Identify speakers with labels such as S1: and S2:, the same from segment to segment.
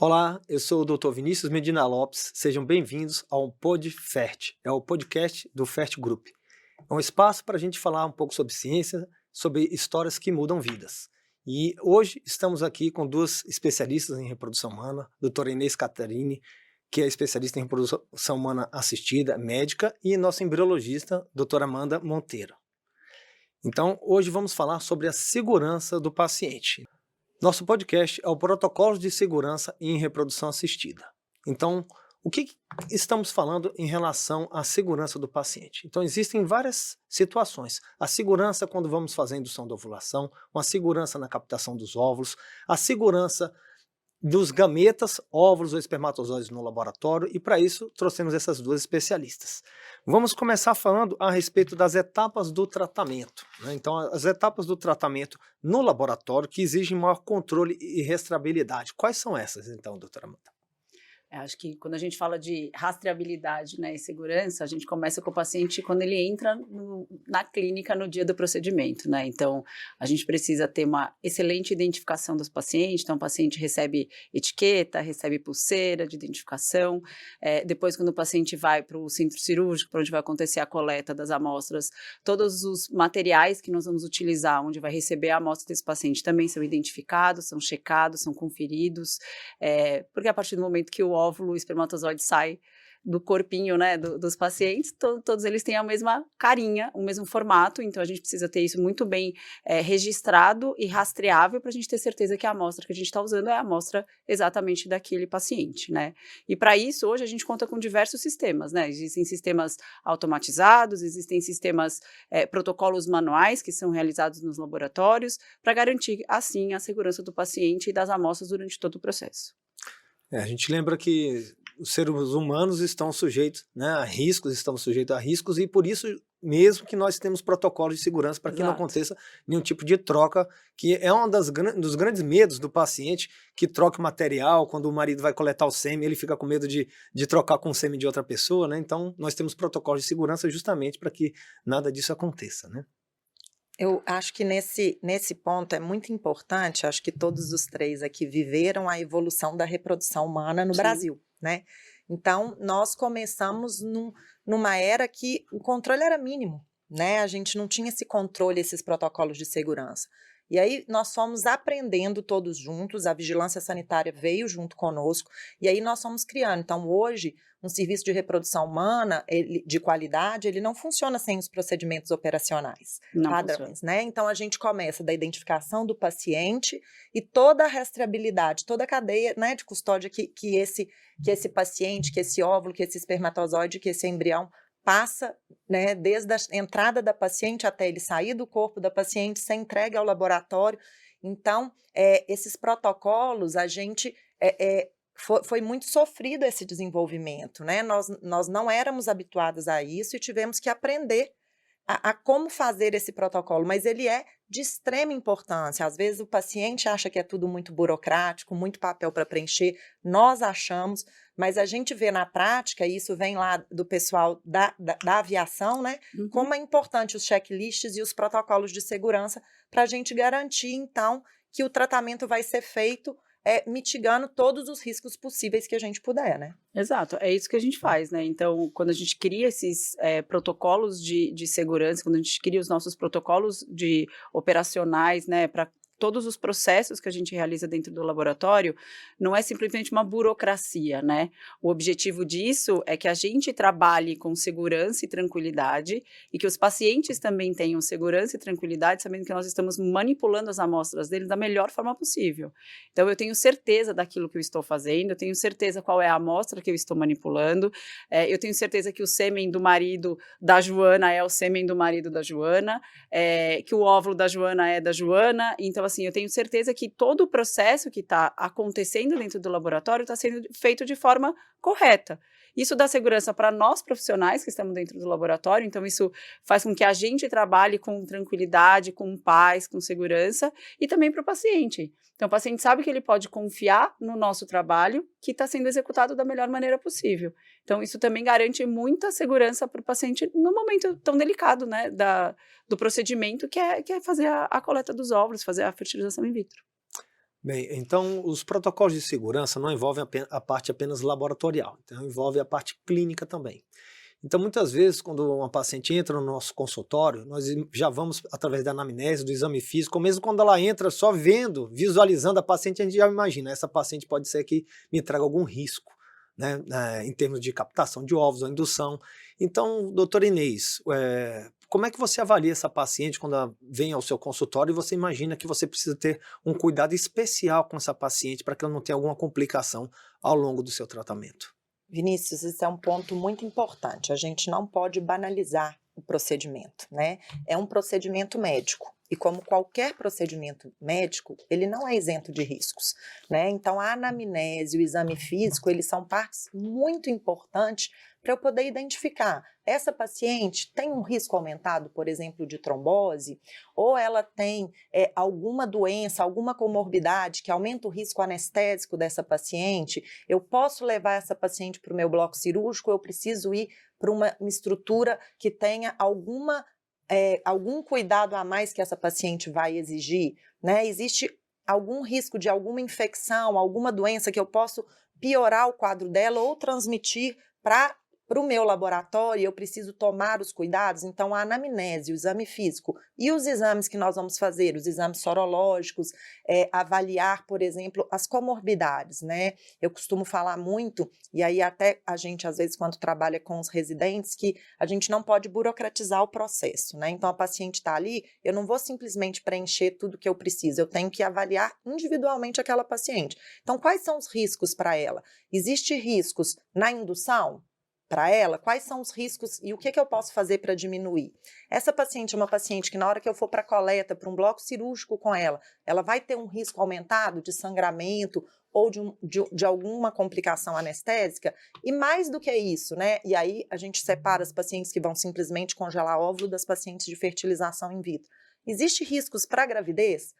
S1: Olá, eu sou o Dr. Vinícius Medina Lopes, sejam bem-vindos ao PodFert, é o podcast do Fert Group. É um espaço para a gente falar um pouco sobre ciência, sobre histórias que mudam vidas. E hoje estamos aqui com duas especialistas em reprodução humana, doutora Inês Catarini, que é especialista em reprodução humana assistida, médica, e nossa embriologista, doutora Amanda Monteiro. Então, hoje vamos falar sobre a segurança do paciente. Nosso podcast é o Protocolo de Segurança em Reprodução Assistida. Então, o que estamos falando em relação à segurança do paciente? Então, existem várias situações. A segurança quando vamos fazer a indução da ovulação, uma segurança na captação dos óvulos, a segurança dos gametas, óvulos ou espermatozoides no laboratório, e para isso trouxemos essas duas especialistas. Vamos começar falando a respeito das etapas do tratamento, né? Então, as etapas do tratamento no laboratório que exigem maior controle e rastreabilidade. Quais são essas, então, doutora Amanda?
S2: Acho que quando a gente fala de rastreabilidade, né, e segurança, a gente começa com o paciente quando ele entra na clínica no dia do procedimento, né? Então, a gente precisa ter uma excelente identificação dos pacientes. Então, o paciente recebe etiqueta, recebe pulseira de identificação. Depois, quando o paciente vai para o centro cirúrgico, para onde vai acontecer a coleta das amostras, todos os materiais que nós vamos utilizar, onde vai receber a amostra desse paciente, também são identificados, são checados, são conferidos, porque a partir do momento que o óvulo, o espermatozoide sai do corpinho, né, dos pacientes, todos eles têm a mesma carinha, o mesmo formato, então a gente precisa ter isso muito bem registrado e rastreável para a gente ter certeza que a amostra que a gente está usando é a amostra exatamente daquele paciente, né? E para isso, hoje a gente conta com diversos sistemas, né? Existem sistemas automatizados, existem sistemas, protocolos manuais que são realizados nos laboratórios para garantir, assim, a segurança do paciente e das amostras durante todo o processo.
S1: A gente lembra que os seres humanos estão sujeitos, né, a riscos, estamos sujeitos a riscos, e por isso mesmo que nós temos protocolos de segurança para que não aconteça nenhum tipo de troca, que é um dos grandes medos do paciente, que troca material, quando o marido vai coletar o sêmen, ele fica com medo de trocar com o sêmen de outra pessoa, né? Então nós temos protocolos de segurança justamente para que nada disso aconteça, né?
S3: Eu acho que nesse ponto é muito importante, acho que todos os três aqui viveram a evolução da reprodução humana no
S2: Sim.
S3: Brasil, né? Então, nós começamos numa era que o controle era mínimo, né? A gente não tinha esse controle, esses protocolos de segurança. E aí nós fomos aprendendo todos juntos, a vigilância sanitária veio junto conosco, e aí nós fomos criando. Então, hoje, um serviço de reprodução humana de qualidade, ele não funciona sem os procedimentos operacionais padrões, né? Então, a gente começa da identificação do paciente e toda a rastreabilidade, toda a cadeia, né, de custódia que esse paciente, que esse óvulo, que esse espermatozoide, que esse embrião passa, né, desde a entrada da paciente até ele sair do corpo da paciente, ser entregue ao laboratório. Então, esses protocolos, a gente foi muito sofrido esse desenvolvimento, né? Nós não éramos habituados a isso e tivemos que aprender a como fazer esse protocolo, mas ele é de extrema importância. Às vezes o paciente acha que é tudo muito burocrático, muito papel para preencher, nós achamos, mas a gente vê na prática, e isso vem lá do pessoal da aviação, né?
S2: Uhum.
S3: Como é importante os checklists e os protocolos de segurança para a gente garantir, então, que o tratamento vai ser feito mitigando todos os riscos possíveis que a gente puder, né?
S2: Exato, é isso que a gente faz, né? Então, quando a gente cria esses protocolos de segurança, quando a gente cria os nossos protocolos operacionais, né, para todos os processos que a gente realiza dentro do laboratório, não é simplesmente uma burocracia, né? O objetivo disso é que a gente trabalhe com segurança e tranquilidade e que os pacientes também tenham segurança e tranquilidade, sabendo que nós estamos manipulando as amostras deles da melhor forma possível. Então, eu tenho certeza daquilo que eu estou fazendo, eu tenho certeza qual é a amostra que eu estou manipulando, eu tenho certeza que o sêmen do marido da Joana é o sêmen do marido da Joana, que o óvulo da Joana é da Joana. Então, assim, eu tenho certeza que todo o processo que está acontecendo dentro do laboratório está sendo feito de forma correta. Isso dá segurança para nós profissionais que estamos dentro do laboratório, então isso faz com que a gente trabalhe com tranquilidade, com paz, com segurança, e também para o paciente. Então o paciente sabe que ele pode confiar no nosso trabalho, que está sendo executado da melhor maneira possível. Então isso também garante muita segurança para o paciente no momento tão delicado, né, do procedimento, que é fazer a coleta dos óvulos, fazer a fertilização in vitro.
S1: Bem, então os protocolos de segurança não envolvem a parte apenas laboratorial, então envolve a parte clínica também. Então muitas vezes quando uma paciente entra no nosso consultório, nós já vamos através da anamnese, do exame físico, ou mesmo quando ela entra só vendo, visualizando a paciente, a gente já imagina, essa paciente pode ser que me traga algum risco, né, em termos de captação de óvulos ou indução. Então, doutora Inês, como é que você avalia essa paciente quando ela vem ao seu consultório e você imagina que você precisa ter um cuidado especial com essa paciente para que ela não tenha alguma complicação ao longo do seu tratamento?
S3: Vinícius, isso é um ponto muito importante. A gente não pode banalizar o procedimento, né? É um procedimento médico. E como qualquer procedimento médico, ele não é isento de riscos, né? Então, a anamnese e o exame físico, eles são partes muito importantes para eu poder identificar. Essa paciente tem um risco aumentado, por exemplo, de trombose, ou ela tem alguma doença, alguma comorbidade que aumenta o risco anestésico dessa paciente. Eu posso levar essa paciente para o meu bloco cirúrgico, eu preciso ir para uma estrutura que tenha algum cuidado a mais que essa paciente vai exigir, né? Existe algum risco de alguma infecção, alguma doença que eu posso piorar o quadro dela ou transmitir para o meu laboratório, eu preciso tomar os cuidados. Então, a anamnese, o exame físico e os exames que nós vamos fazer, os exames sorológicos, avaliar, por exemplo, as comorbidades, né? Eu costumo falar muito, e aí até a gente, às vezes, quando trabalha com os residentes, que a gente não pode burocratizar o processo, né? Então, a paciente está ali, eu não vou simplesmente preencher tudo que eu preciso, eu tenho que avaliar individualmente aquela paciente. Então, quais são os riscos para ela? Existem riscos na indução? Para ela, quais são os riscos e o que eu posso fazer para diminuir? Essa paciente é uma paciente que na hora que eu for para a coleta, para um bloco cirúrgico com ela vai ter um risco aumentado de sangramento ou de alguma complicação anestésica? E mais do que isso, né? E aí a gente separa as pacientes que vão simplesmente congelar óvulo das pacientes de fertilização in vitro. Existem riscos para a gravidez?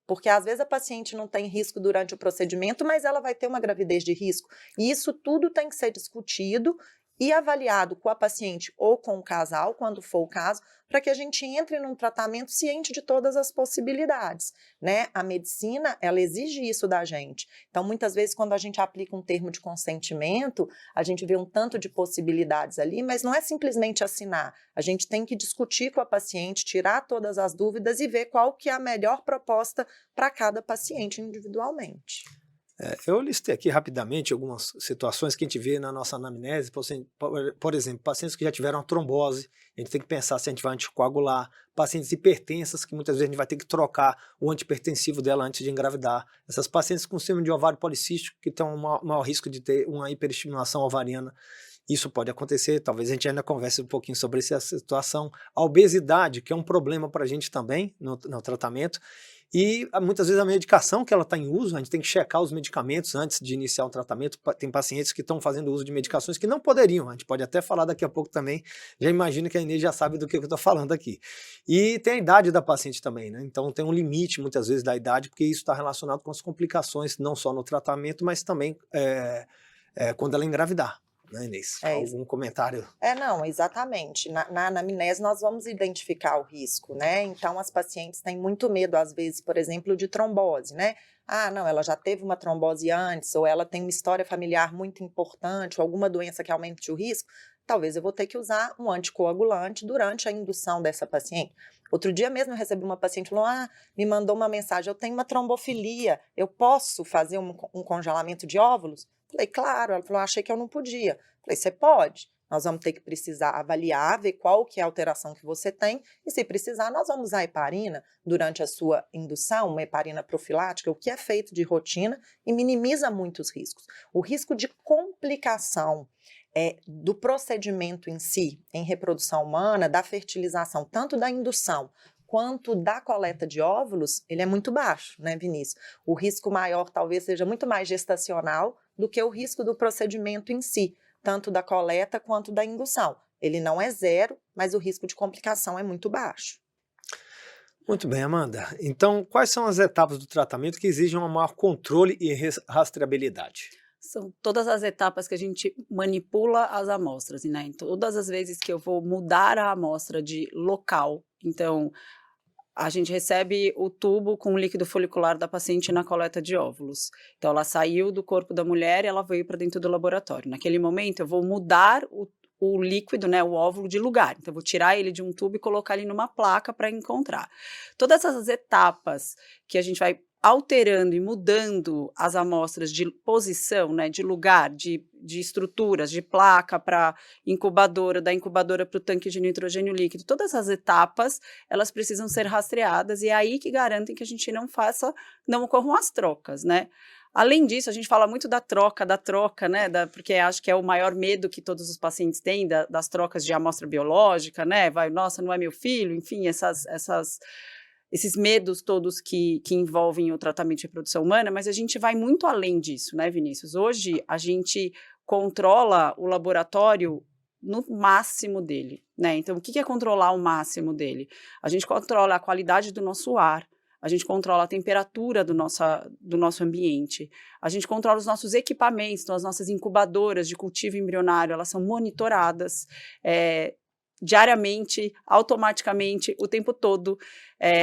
S3: Porque às vezes a paciente não tem risco durante o procedimento, mas ela vai ter uma gravidez de risco. E isso tudo tem que ser discutido e avaliado com a paciente ou com o casal, quando for o caso, para que a gente entre num tratamento ciente de todas as possibilidades, né? A medicina, ela exige isso da gente. Então, muitas vezes, quando a gente aplica um termo de consentimento, a gente vê um tanto de possibilidades ali, mas não é simplesmente assinar. A gente tem que discutir com a paciente, tirar todas as dúvidas e ver qual que é a melhor proposta para cada paciente individualmente.
S1: Eu listei aqui rapidamente algumas situações que a gente vê na nossa anamnese, por exemplo, pacientes que já tiveram trombose, a gente tem que pensar se a gente vai anticoagular, pacientes hipertensas, que muitas vezes a gente vai ter que trocar o antipertensivo dela antes de engravidar, essas pacientes com síndrome de ovário policístico, que têm um maior risco de ter uma hiperestimulação ovariana, isso pode acontecer, talvez a gente ainda converse um pouquinho sobre essa situação, a obesidade, que é um problema para a gente também no tratamento, e muitas vezes a medicação que ela está em uso, a gente tem que checar os medicamentos antes de iniciar o tratamento. Tem pacientes que estão fazendo uso de medicações que não poderiam, a gente pode até falar daqui a pouco também, já imagino que a Inês já sabe do que eu estou falando aqui. E tem a idade da paciente também, né? Então tem um limite muitas vezes da idade, porque isso está relacionado com as complicações, não só no tratamento, mas também quando ela engravidar. Né, Inês? Algum comentário?
S3: Não, exatamente. Na anamnese nós vamos identificar o risco, né? Então as pacientes têm muito medo, às vezes, por exemplo, de trombose, né? Ah, não, ela já teve uma trombose antes, ou ela tem uma história familiar muito importante, ou alguma doença que aumente o risco. Talvez eu vou ter que usar um anticoagulante durante a indução dessa paciente. Outro dia mesmo eu recebi uma paciente que falou, me mandou uma mensagem, eu tenho uma trombofilia, eu posso fazer um congelamento de óvulos? Falei, claro. Ela falou, achei que eu não podia. Falei, você pode. Nós vamos ter que precisar avaliar, ver qual que é a alteração que você tem e, se precisar, nós vamos usar heparina durante a sua indução, uma heparina profilática, o que é feito de rotina e minimiza muito os riscos. O risco de complicação do procedimento em si, em reprodução humana, da fertilização, tanto da indução quanto da coleta de óvulos, ele é muito baixo, né, Vinícius? O risco maior talvez seja muito mais gestacional do que o risco do procedimento em si, tanto da coleta quanto da indução. Ele não é zero, mas o risco de complicação é muito baixo.
S1: Muito bem, Amanda. Então, quais são as etapas do tratamento que exigem um maior controle e rastreabilidade?
S2: São todas as etapas que a gente manipula as amostras, né? Em todas as vezes que eu vou mudar a amostra de local, então a gente recebe o tubo com o líquido folicular da paciente na coleta de óvulos. Então, ela saiu do corpo da mulher e ela veio para dentro do laboratório. Naquele momento, eu vou mudar o líquido, né, o óvulo de lugar. Então, eu vou tirar ele de um tubo e colocar ele numa placa para encontrar. Todas essas etapas que a gente vai alterando e mudando as amostras de posição, né, de lugar, de estruturas, de placa para incubadora, da incubadora para o tanque de nitrogênio líquido, todas as etapas, elas precisam ser rastreadas e é aí que garantem que a gente não ocorram as trocas, né? Além disso, a gente fala muito da troca, né, porque acho que é o maior medo que todos os pacientes têm das trocas de amostra biológica, né, nossa, não é meu filho, enfim, esses medos todos que envolvem o tratamento de reprodução humana, mas a gente vai muito além disso, né, Vinícius? Hoje, a gente controla o laboratório no máximo dele, né? Então, o que é controlar o máximo dele? A gente controla a qualidade do nosso ar, a gente controla a temperatura do nosso ambiente, a gente controla os nossos equipamentos, então as nossas incubadoras de cultivo embrionário, elas são monitoradas, diariamente, automaticamente, o tempo todo.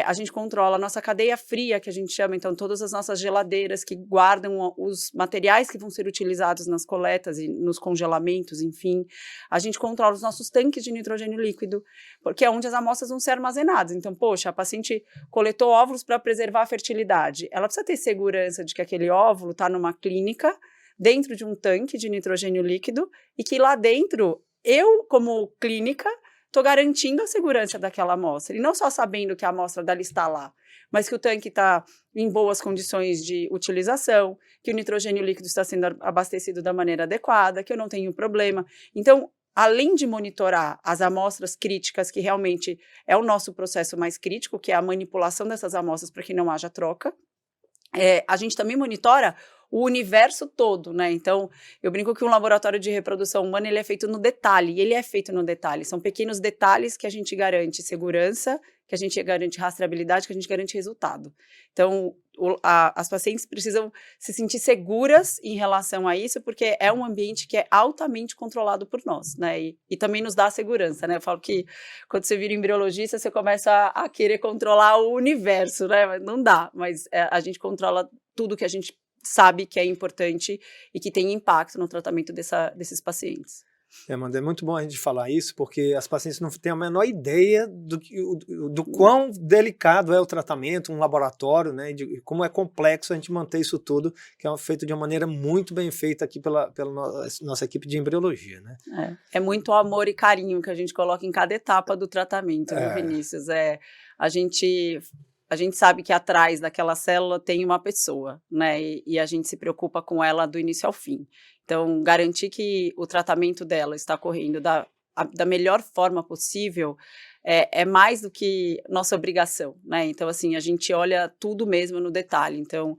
S2: A gente controla a nossa cadeia fria, que a gente chama, então, todas as nossas geladeiras que guardam os materiais que vão ser utilizados nas coletas e nos congelamentos, enfim. A gente controla os nossos tanques de nitrogênio líquido, porque é onde as amostras vão ser armazenadas. Então, poxa, a paciente coletou óvulos para preservar a fertilidade. Ela precisa ter segurança de que aquele óvulo está numa clínica, dentro de um tanque de nitrogênio líquido, e que lá dentro, eu, como clínica, estou garantindo a segurança daquela amostra. E não só sabendo que a amostra dela está lá, mas que o tanque está em boas condições de utilização, que o nitrogênio líquido está sendo abastecido da maneira adequada, que eu não tenho problema. Então, além de monitorar as amostras críticas, que realmente é o nosso processo mais crítico, que é a manipulação dessas amostras para que não haja troca, a gente também monitora o universo todo, né? Então, eu brinco que um laboratório de reprodução humana, ele é feito no detalhe, e ele é feito no detalhe. São pequenos detalhes que a gente garante segurança, que a gente garante rastreabilidade, que a gente garante resultado. Então, as pacientes precisam se sentir seguras em relação a isso, porque é um ambiente que é altamente controlado por nós, né? E também nos dá segurança, né? Eu falo que quando você vira embriologista, você começa a querer controlar o universo, né? Não dá, mas a gente controla tudo que a gente sabe que é importante e que tem impacto no tratamento desses pacientes.
S1: Amanda, é muito bom a gente falar isso, porque as pacientes não têm a menor ideia do quão delicado é o tratamento, um laboratório, né, de como é complexo a gente manter isso tudo, que é feito de uma maneira muito bem feita aqui pela nossa equipe de embriologia, né?
S2: É muito amor e carinho que a gente coloca em cada etapa do tratamento, viu, Vinícius? A gente sabe que atrás daquela célula tem uma pessoa, né? E a gente se preocupa com ela do início ao fim. Então, garantir que o tratamento dela está correndo da melhor forma possível é mais do que nossa obrigação, né? Então, assim, a gente olha tudo mesmo no detalhe. Então,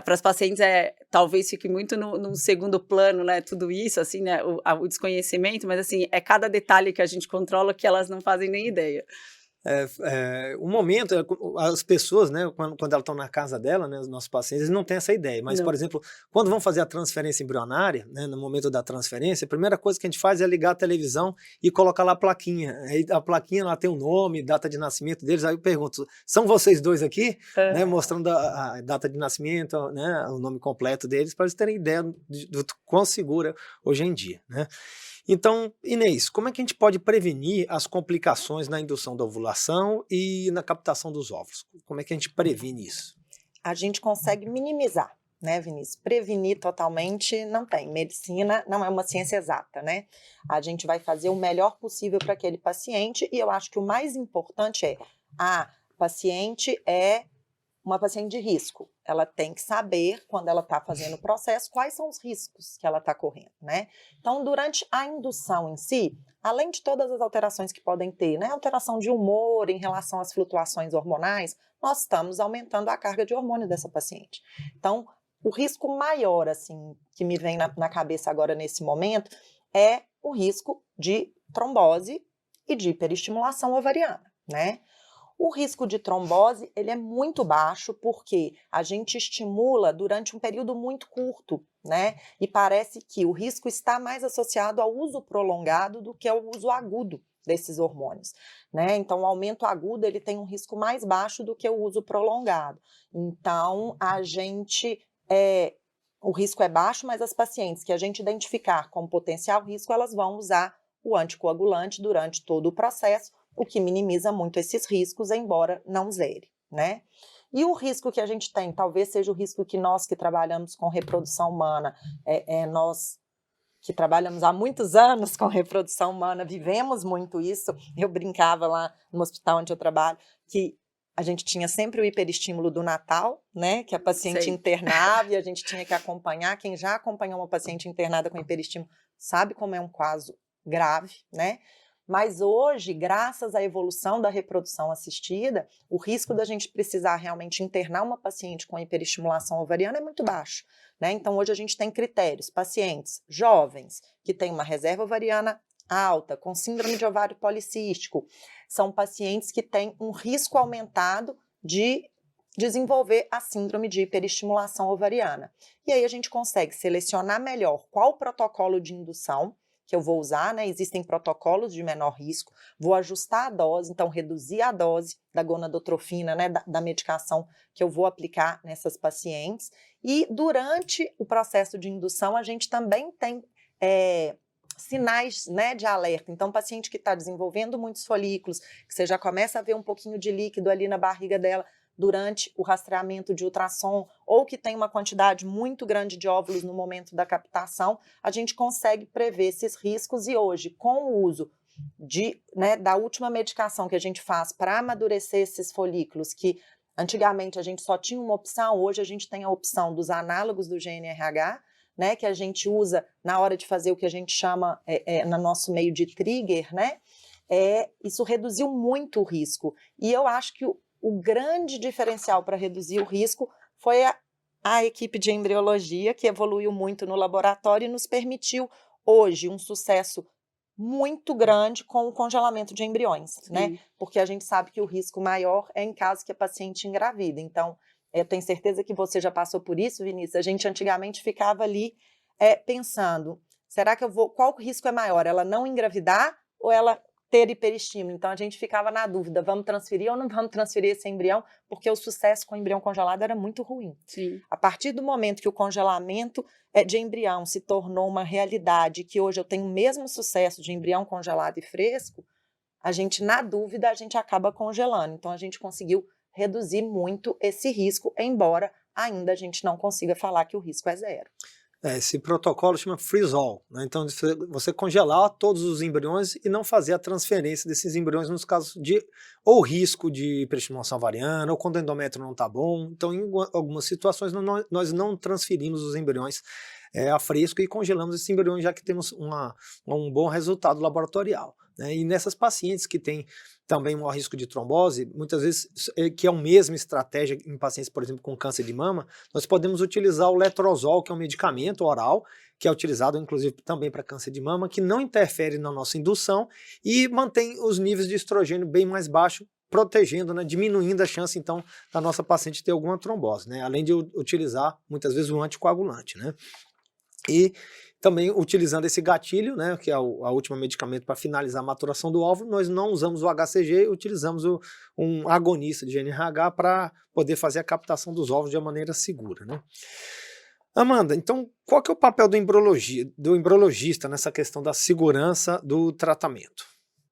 S2: para as pacientes, talvez fique muito no segundo plano, né? Tudo isso, assim, né? O desconhecimento, mas, assim, é cada detalhe que a gente controla que elas não fazem nem ideia.
S1: O momento, as pessoas, né, quando elas estão na casa dela, né, os nossos pacientes, eles não têm essa ideia, mas, por exemplo, quando vão fazer a transferência embrionária, né, no momento da transferência, a primeira coisa que a gente faz é ligar a televisão e colocar lá a plaquinha. Aí a plaquinha lá tem o nome, data de nascimento deles, aí eu pergunto, são vocês dois aqui? Né, mostrando a data de nascimento, né, o nome completo deles, para eles terem ideia do quão segura hoje em dia, né? Então, Inês, como é que a gente pode prevenir as complicações na indução da ovulação e na captação dos óvulos? Como é que a gente previne isso?
S3: A gente consegue minimizar, né, Vinícius? Prevenir totalmente não tem. Medicina não é uma ciência exata, né? A gente vai fazer o melhor possível para aquele paciente e eu acho que o mais importante a paciente é uma paciente de risco. Ela tem que saber, quando ela está fazendo o processo, quais são os riscos que ela está correndo, né? Então, durante a indução em si, além de todas as alterações que podem ter, né? Alteração de humor em relação às flutuações hormonais, nós estamos aumentando a carga de hormônio dessa paciente. Então, o risco maior, assim, que me vem na cabeça agora nesse momento, é o risco de trombose e de hiperestimulação ovariana, né? O risco de trombose, ele é muito baixo porque a gente estimula durante um período muito curto, né? E parece que o risco está mais associado ao uso prolongado do que ao uso agudo desses hormônios, né? Então, o aumento agudo, ele tem um risco mais baixo do que o uso prolongado. Então, o risco é baixo, mas as pacientes que a gente identificar como potencial risco, elas vão usar o anticoagulante durante todo o processo, o que minimiza muito esses riscos, embora não zere, né? E o risco que a gente tem, talvez seja o risco que nós que trabalhamos com reprodução humana, nós que trabalhamos há muitos anos com reprodução humana, vivemos muito isso. Eu brincava lá no hospital onde eu trabalho, que a gente tinha sempre o hiperestímulo do Natal, né? Que a paciente internava e a gente tinha que acompanhar. Quem já acompanhou uma paciente internada com hiperestímulo sabe como é um caso grave, né? Mas hoje, graças à evolução da reprodução assistida, o risco da gente precisar realmente internar uma paciente com hiperestimulação ovariana é muito baixo, né? Então, hoje a gente tem critérios, pacientes jovens que têm uma reserva ovariana alta, com síndrome de ovário policístico, são pacientes que têm um risco aumentado de desenvolver a síndrome de hiperestimulação ovariana. E aí a gente consegue selecionar melhor qual protocolo de indução que eu vou usar, né? Existem protocolos de menor risco, vou ajustar a dose, então reduzir a dose da gonadotrofina, né? Da medicação que eu vou aplicar nessas pacientes. E durante o processo de indução, a gente também tem sinais, né, de alerta. Então, paciente que está desenvolvendo muitos folículos, que você já começa a ver um pouquinho de líquido ali na barriga dela durante o rastreamento de ultrassom, ou que tem uma quantidade muito grande de óvulos no momento da captação, a gente consegue prever esses riscos. E hoje, com o uso da última medicação que a gente faz para amadurecer esses folículos, que antigamente a gente só tinha uma opção, hoje a gente tem a opção dos análogos do GNRH, né, que a gente usa na hora de fazer o que a gente chama, no nosso meio de trigger, né? Isso reduziu muito o risco. E eu acho que o grande diferencial para reduzir o risco foi a equipe de embriologia, que evoluiu muito no laboratório e nos permitiu, hoje, um sucesso muito grande com o congelamento de embriões, né? Porque a gente sabe que o risco maior é em caso que a paciente engravida. Então, eu tenho certeza que você já passou por isso, Vinícius. A gente antigamente ficava ali pensando, será que qual risco é maior? Ela não engravidar ou ela ter hiperestímulo? Então a gente ficava na dúvida, vamos transferir ou não vamos transferir esse embrião? Porque o sucesso com o embrião congelado era muito ruim.
S2: Sim.
S3: A partir do momento que o congelamento de embrião se tornou uma realidade, que hoje eu tenho o mesmo sucesso de embrião congelado e fresco, a gente, na dúvida, a gente acaba congelando. Então a gente conseguiu reduzir muito esse risco, embora ainda a gente não consiga falar que o risco é zero.
S1: Esse protocolo chama freeze-all, né? Então você congelar todos os embriões e não fazer a transferência desses embriões nos casos de ou risco de hiperestimulação ovariana ou quando o endométrio não está bom. Então, em algumas situações nós não transferimos os embriões a fresco e congelamos esses embriões, já que temos um bom resultado laboratorial, né? E nessas pacientes que têm também um risco de trombose, muitas vezes, que é a mesma estratégia em pacientes, por exemplo, com câncer de mama, nós podemos utilizar o letrozol, que é um medicamento oral, que é utilizado inclusive também para câncer de mama, que não interfere na nossa indução e mantém os níveis de estrogênio bem mais baixos, protegendo, né, diminuindo a chance, então, da nossa paciente ter alguma trombose, né, além de utilizar, muitas vezes, o anticoagulante, né. E também utilizando esse gatilho, né, que é o último medicamento para finalizar a maturação do óvulo, nós não usamos o HCG, utilizamos um agonista de GNRH para poder fazer a captação dos óvulos de uma maneira segura, né. Amanda, então qual que é o papel do embriologista nessa questão da segurança do tratamento?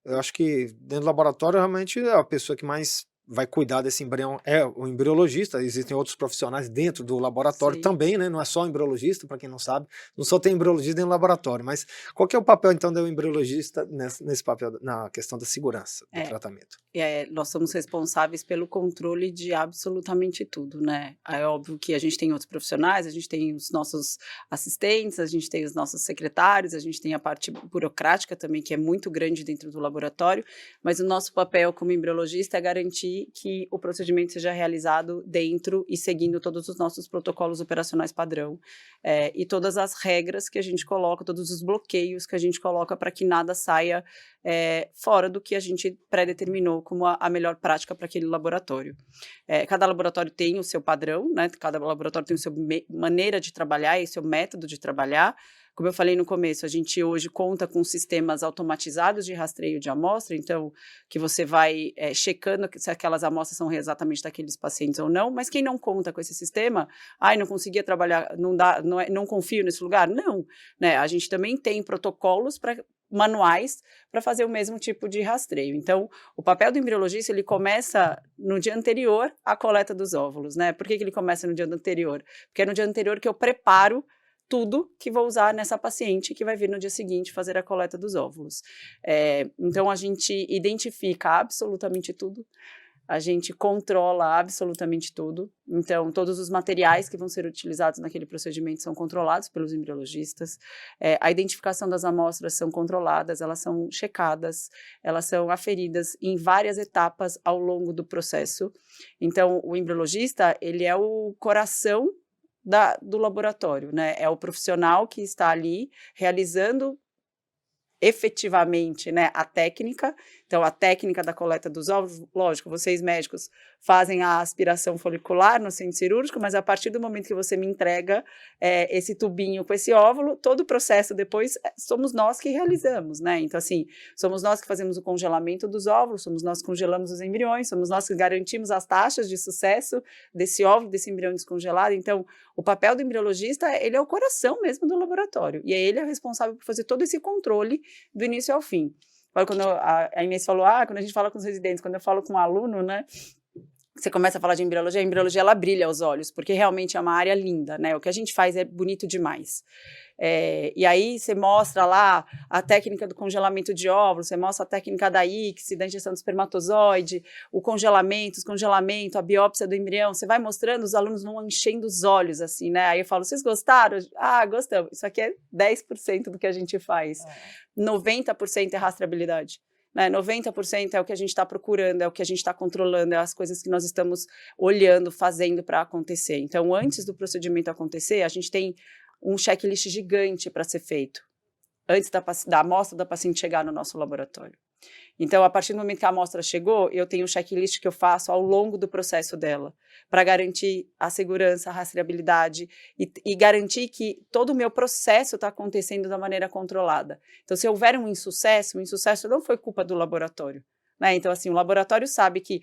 S1: Eu acho que dentro do laboratório realmente a pessoa que mais vai cuidar desse embrião é o embriologista. Existem outros profissionais dentro do laboratório também, né? Não é só o embriologista, para quem não sabe, não só tem embriologista dentro do laboratório, mas qual que é o papel então do embriologista nesse papel, na questão da segurança do tratamento?
S2: Nós somos responsáveis pelo controle de absolutamente tudo, né? É óbvio que a gente tem outros profissionais, a gente tem os nossos assistentes, a gente tem os nossos secretários, a gente tem a parte burocrática também, que é muito grande dentro do laboratório, mas o nosso papel como embriologista é garantir que o procedimento seja realizado dentro e seguindo todos os nossos protocolos operacionais padrão, e todas as regras que a gente coloca, todos os bloqueios que a gente coloca para que nada saia fora do que a gente pré-determinou como a melhor prática para aquele laboratório. Cada laboratório tem o seu padrão, né? Cada laboratório tem a sua maneira de trabalhar e o seu método de trabalhar, como eu falei no começo, a gente hoje conta com sistemas automatizados de rastreio de amostra, então, que você vai checando se aquelas amostras são exatamente daqueles pacientes ou não, mas quem não conta com esse sistema, não conseguia trabalhar, não confio nesse lugar? Não, né? A gente também tem protocolos manuais para fazer o mesmo tipo de rastreio. Então, o papel do embriologista, ele começa no dia anterior à coleta dos óvulos, né? Por que ele começa no dia anterior? Porque é no dia anterior que eu preparo tudo que vou usar nessa paciente que vai vir no dia seguinte fazer a coleta dos óvulos. Então, a gente identifica absolutamente tudo, a gente controla absolutamente tudo. Então, todos os materiais que vão ser utilizados naquele procedimento são controlados pelos embriologistas. A identificação das amostras são controladas, elas são checadas, elas são aferidas em várias etapas ao longo do processo. Então, o embriologista, ele é o coração do laboratório, né? É o profissional que está ali realizando efetivamente, né, a técnica. Então, a técnica da coleta dos óvulos, lógico, vocês médicos fazem a aspiração folicular no centro cirúrgico, mas a partir do momento que você me entrega esse tubinho com esse óvulo, todo o processo depois somos nós que realizamos, né? Então, assim, somos nós que fazemos o congelamento dos óvulos, somos nós que congelamos os embriões, somos nós que garantimos as taxas de sucesso desse óvulo, desse embrião descongelado. Então, o papel do embriologista, ele é o coração mesmo do laboratório, e ele é responsável por fazer todo esse controle do início ao fim. Quando a Inês falou, quando a gente fala com os residentes, quando eu falo com um aluno, né, você começa a falar de embriologia, a embriologia ela brilha aos olhos, porque realmente é uma área linda, né, o que a gente faz é bonito demais. E aí você mostra lá a técnica do congelamento de óvulos, você mostra a técnica da ICSI, da injeção do espermatozoide, o congelamento, a biópsia do embrião, você vai mostrando, os alunos vão enchendo os olhos, assim, né, aí eu falo, vocês gostaram? Gostamos, isso aqui é 10% do que a gente faz, 90% é rastreabilidade. 90% é o que a gente está procurando, é o que a gente está controlando, é as coisas que nós estamos olhando, fazendo para acontecer. Então, antes do procedimento acontecer, a gente tem um checklist gigante para ser feito, antes da amostra da paciente chegar no nosso laboratório. Então, a partir do momento que a amostra chegou, eu tenho um checklist que eu faço ao longo do processo dela, para garantir a segurança, a rastreabilidade e garantir que todo o meu processo está acontecendo da maneira controlada. Então, se houver um insucesso, o insucesso não foi culpa do laboratório, né? Então, assim, o laboratório sabe que,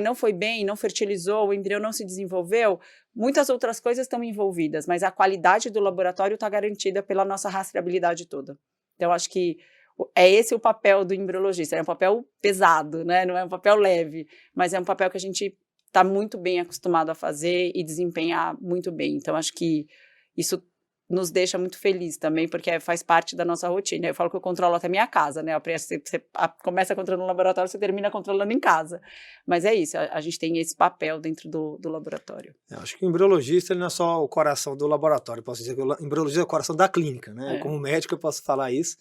S2: não foi bem, não fertilizou, o embrião não se desenvolveu, muitas outras coisas estão envolvidas, mas a qualidade do laboratório está garantida pela nossa rastreabilidade toda. Então, acho que é esse o papel do embriologista, é um papel pesado, né? Não é um papel leve, mas é um papel que a gente está muito bem acostumado a fazer e desempenhar muito bem. Então, acho que isso nos deixa muito felizes também, porque faz parte da nossa rotina. Eu falo que eu controlo até minha casa, né? Você começa controlando no laboratório, você termina controlando em casa. Mas é isso, a gente tem esse papel dentro do laboratório.
S1: Eu acho que o embriologista ele não é só o coração do laboratório, posso dizer que o embriologista é o coração da clínica, né? Como médico eu posso falar isso.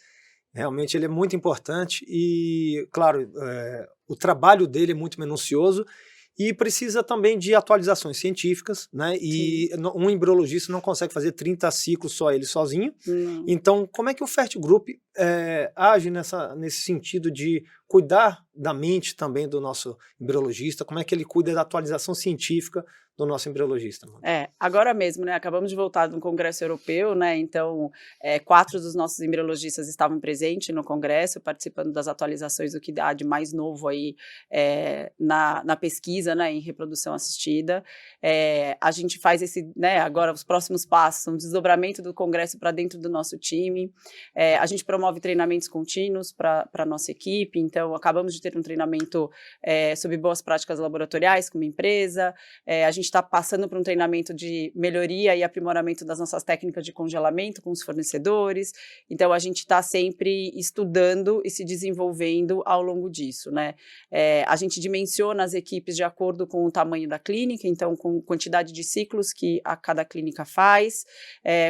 S1: Realmente ele é muito importante e, claro, o trabalho dele é muito minucioso e precisa também de atualizações científicas, né? E um embriologista não consegue fazer 30 ciclos só ele sozinho. Então, como é que o FERT Group age nesse sentido de cuidar da mente também do nosso embriologista? Como é que ele cuida da atualização científica do nosso embriologista?
S2: Agora mesmo, né? Acabamos de voltar de um congresso europeu, né? Então, 4 dos nossos embriologistas estavam presentes no congresso, participando das atualizações do que há de mais novo aí na pesquisa, né? Em reprodução assistida. A gente faz né? Agora, os próximos passos são o desdobramento do congresso para dentro do nosso time. A gente promove treinamentos contínuos para a nossa equipe. Então, acabamos de ter um treinamento sobre boas práticas laboratoriais com uma empresa. A gente está passando por um treinamento de melhoria e aprimoramento das nossas técnicas de congelamento com os fornecedores. Então, a gente está sempre estudando e se desenvolvendo ao longo disso, né? A gente dimensiona as equipes de acordo com o tamanho da clínica, então, com quantidade de ciclos que cada clínica faz,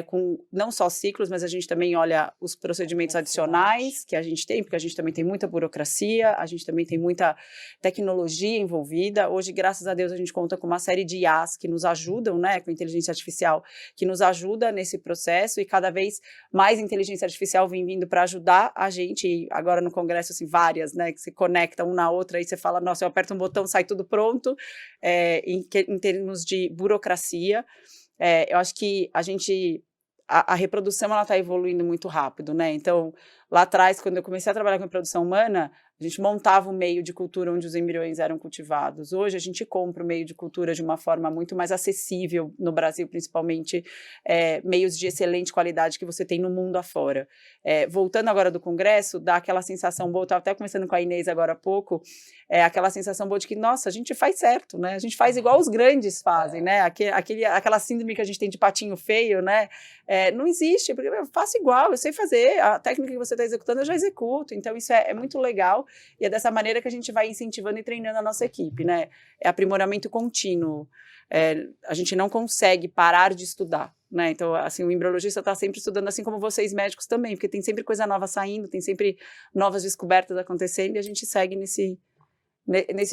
S2: com não só ciclos, mas a gente também olha os procedimentos adicionais que a gente tem, porque a gente também tem muita burocracia, a gente também tem muita tecnologia envolvida. Hoje, graças a Deus, a gente conta com uma série de IAs que nos ajudam, né, com inteligência artificial, que nos ajuda nesse processo, e cada vez mais inteligência artificial vem vindo para ajudar a gente, e agora no congresso, assim, várias, né, que se conectam uma na outra, e você fala, nossa, eu aperto um botão, sai tudo pronto, em termos de burocracia. Eu acho que a gente a reprodução ela está evoluindo muito rápido, né? Então, lá atrás, quando eu comecei a trabalhar com reprodução humana, a gente montava o meio de cultura onde os embriões eram cultivados. Hoje a gente compra o meio de cultura de uma forma muito mais acessível, no Brasil principalmente, meios de excelente qualidade que você tem no mundo afora. Voltando agora do congresso, dá aquela sensação boa, eu estava até conversando com a Inês agora há pouco, aquela sensação boa de que, nossa, a gente faz certo, né? A gente faz igual os grandes fazem, né? Aquela síndrome que a gente tem de patinho feio, né? Não existe, porque eu faço igual, eu sei fazer, a técnica que você está executando eu já executo, então isso é muito legal, e é dessa maneira que a gente vai incentivando e treinando a nossa equipe, né? É aprimoramento contínuo, a gente não consegue parar de estudar, né? Então, assim, o embriologista está sempre estudando, assim como vocês médicos também, porque tem sempre coisa nova saindo, tem sempre novas descobertas acontecendo, e a gente segue nesse